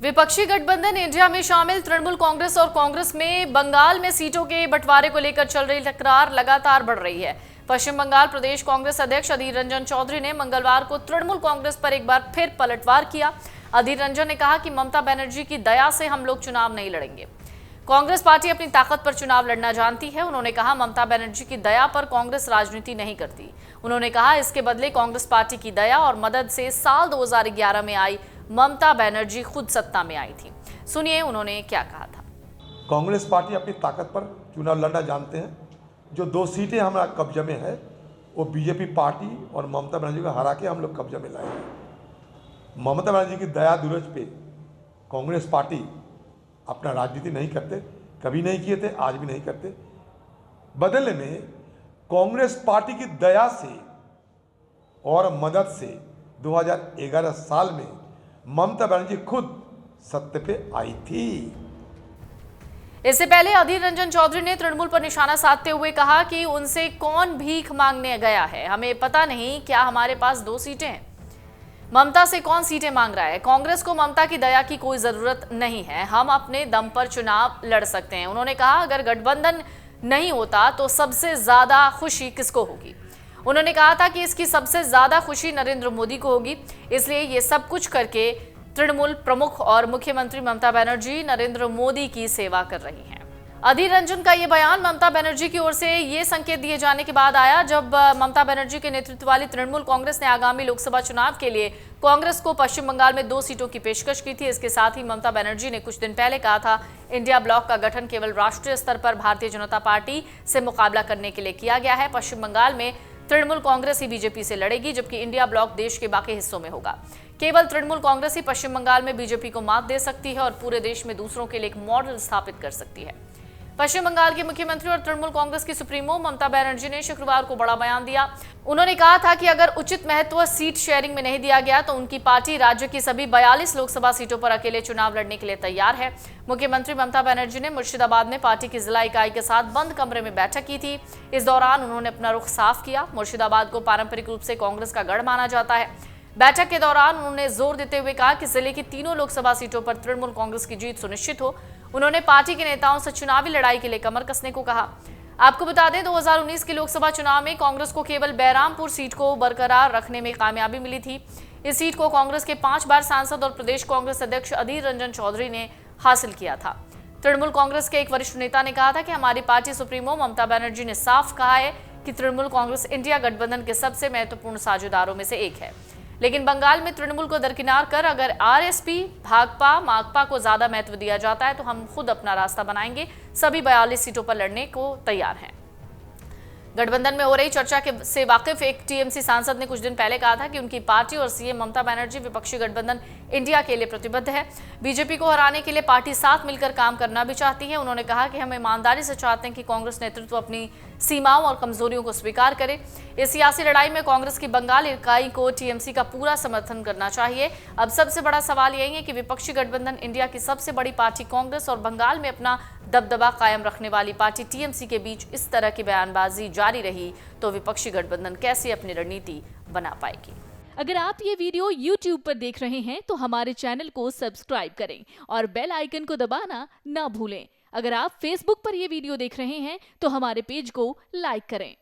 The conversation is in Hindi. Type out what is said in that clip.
विपक्षी गठबंधन इंडिया में शामिल तृणमूल कांग्रेस और कांग्रेस में बंगाल में सीटों के बंटवारे को लेकर चल रही तकरार लगातार बढ़ रही है। पश्चिम बंगाल प्रदेश कांग्रेस अध्यक्ष अधीर रंजन चौधरी ने मंगलवार को तृणमूल कांग्रेस पर एक बार फिर पलटवार किया। अधीर रंजन ने कहा कि ममता बनर्जी की दया से हम लोग चुनाव नहीं लड़ेंगे। कांग्रेस पार्टी अपनी ताकत पर चुनाव लड़ना जानती है। उन्होंने कहा ममता बनर्जी की दया पर कांग्रेस राजनीति नहीं करती। उन्होंने कहा इसके बदले कांग्रेस पार्टी की दया और मदद से साल 2011 में आई ममता बनर्जी खुद सत्ता में आई थी। सुनिए उन्होंने क्या कहा था। कांग्रेस पार्टी अपनी ताकत पर चुनाव लड़ना जानते हैं। जो 2 सीटें हमारा कब्जे में है वो बीजेपी पार्टी और ममता बनर्जी को हरा के हम लोग कब्जे में लाए हैं। ममता बनर्जी की दया दुरज पे कांग्रेस पार्टी अपना राजनीति नहीं करते, कभी नहीं किए थे, आज भी नहीं करते। बदले में कांग्रेस पार्टी की दया से और मदद से 2011 साल में ममता बनर्जी खुद सत्ता पे आई थी। इससे पहले अधीर रंजन चौधरी ने तृणमूल पर निशाना साधते हुए कहा कि उनसे कौन भीख मांगने गया है, हमें पता नहीं क्या हमारे पास 2 सीटें हैं। ममता से कौन सीटें मांग रहा है? कांग्रेस को ममता की दया की कोई जरूरत नहीं है, हम अपने दम पर चुनाव लड़ सकते हैं। उन्होंने कहा अगर गठबंधन नहीं होता तो सबसे ज्यादा खुशी किसको होगी? उन्होंने कहा था कि इसकी सबसे ज्यादा खुशी नरेंद्र मोदी को होगी, इसलिए ये सब कुछ करके तृणमूल प्रमुख और मुख्यमंत्री ममता बनर्जी नरेंद्र मोदी की सेवा कर रही हैं। अधीर रंजन का ये बयान ममता बनर्जी की ओर से ये संकेत दिए जाने के बाद आया जब ममता बनर्जी के नेतृत्व वाली तृणमूल कांग्रेस ने आगामी लोकसभा चुनाव के लिए कांग्रेस को पश्चिम बंगाल में 2 सीटों की पेशकश की थी। इसके साथ ही ममता बनर्जी ने कुछ दिन पहले कहा था इंडिया ब्लॉक का गठन केवल राष्ट्रीय स्तर पर भारतीय जनता पार्टी से मुकाबला करने के लिए किया गया है। पश्चिम बंगाल में तृणमूल कांग्रेस ही बीजेपी से लड़ेगी, जबकि इंडिया ब्लॉक देश के बाकी हिस्सों में होगा। केवल तृणमूल कांग्रेस ही पश्चिम बंगाल में बीजेपी को मात दे सकती है और पूरे देश में दूसरों के लिए एक मॉडल स्थापित कर सकती है। पश्चिम बंगाल के मुख्यमंत्री और तृणमूल कांग्रेस की सुप्रीमो ममता बनर्जी ने शुक्रवार को बड़ा बयान दिया। उन्होंने कहा था कि अगर उचित महत्व सीट शेयरिंग में नहीं दिया गया तो उनकी पार्टी राज्य की सभी 42 लोकसभा सीटों पर अकेले चुनाव लड़ने के लिए तैयार है। मुख्यमंत्री ममता बनर्जी ने मुर्शिदाबाद में पार्टी की जिला इकाई के साथ बंद कमरे में बैठक की थी। इस दौरान उन्होंने अपना रुख साफ किया। मुर्शिदाबाद को पारंपरिक रूप से कांग्रेस का गढ़ माना जाता है। बैठक के दौरान उन्होंने जोर देते हुए कहा कि जिले की 3 लोकसभा सीटों पर तृणमूल कांग्रेस की जीत सुनिश्चित हो। उन्होंने पार्टी के नेताओं से चुनावी लड़ाई के लिए कमर कसने को कहा। आपको बता दें 2019 के लोकसभा चुनाव में कांग्रेस को केवल बैरामपुर सीट को बरकरार रखने में कामयाबी मिली थी। इस सीट को कांग्रेस के 5 बार सांसद और प्रदेश कांग्रेस अध्यक्ष अधीर रंजन चौधरी ने हासिल किया था। तृणमूल कांग्रेस के एक वरिष्ठ नेता ने कहा था कि हमारी पार्टी सुप्रीमो ममता बनर्जी ने साफ कहा है कि तृणमूल कांग्रेस इंडिया गठबंधन के सबसे महत्वपूर्ण साझेदारों में से एक है, लेकिन बंगाल में तृणमूल को दरकिनार कर अगर आरएसपी, भाकपा, माकपा को ज्यादा महत्व दिया जाता है तो हम खुद अपना रास्ता बनाएंगे। सभी 42 सीटों पर लड़ने को तैयार हैं। गठबंधन में हो रही चर्चा से वाकिफ एक टीएमसी सांसद ने कुछ दिन पहले कहा था कि उनकी पार्टी और सीएम ममता बनर्जी विपक्षी गठबंधन इंडिया के लिए प्रतिबद्ध है। बीजेपी को हराने के लिए पार्टी साथ मिलकर काम करना भी चाहती है। उन्होंने कहा कि हम ईमानदारी से चाहते हैं कि कांग्रेस नेतृत्व अपनी सीमाओं और कमजोरियों को स्वीकार करे। इस सियासी लड़ाई में कांग्रेस की बंगाल इकाई को टीएमसी का पूरा समर्थन करना चाहिए। अब सबसे बड़ा सवाल यही है कि विपक्षी गठबंधन इंडिया की सबसे बड़ी पार्टी कांग्रेस और बंगाल में अपना दबदबा कायम रखने वाली पार्टी टीएमसी के बीच इस तरह की बयानबाजी जारी रही तो विपक्षी गठबंधन कैसे अपनी रणनीति बना पाएगी। अगर आप ये वीडियो YouTube पर देख रहे हैं तो हमारे चैनल को सब्सक्राइब करें और बेल आइकन को दबाना ना भूलें। अगर आप Facebook पर ये वीडियो देख रहे हैं तो हमारे पेज को लाइक करें।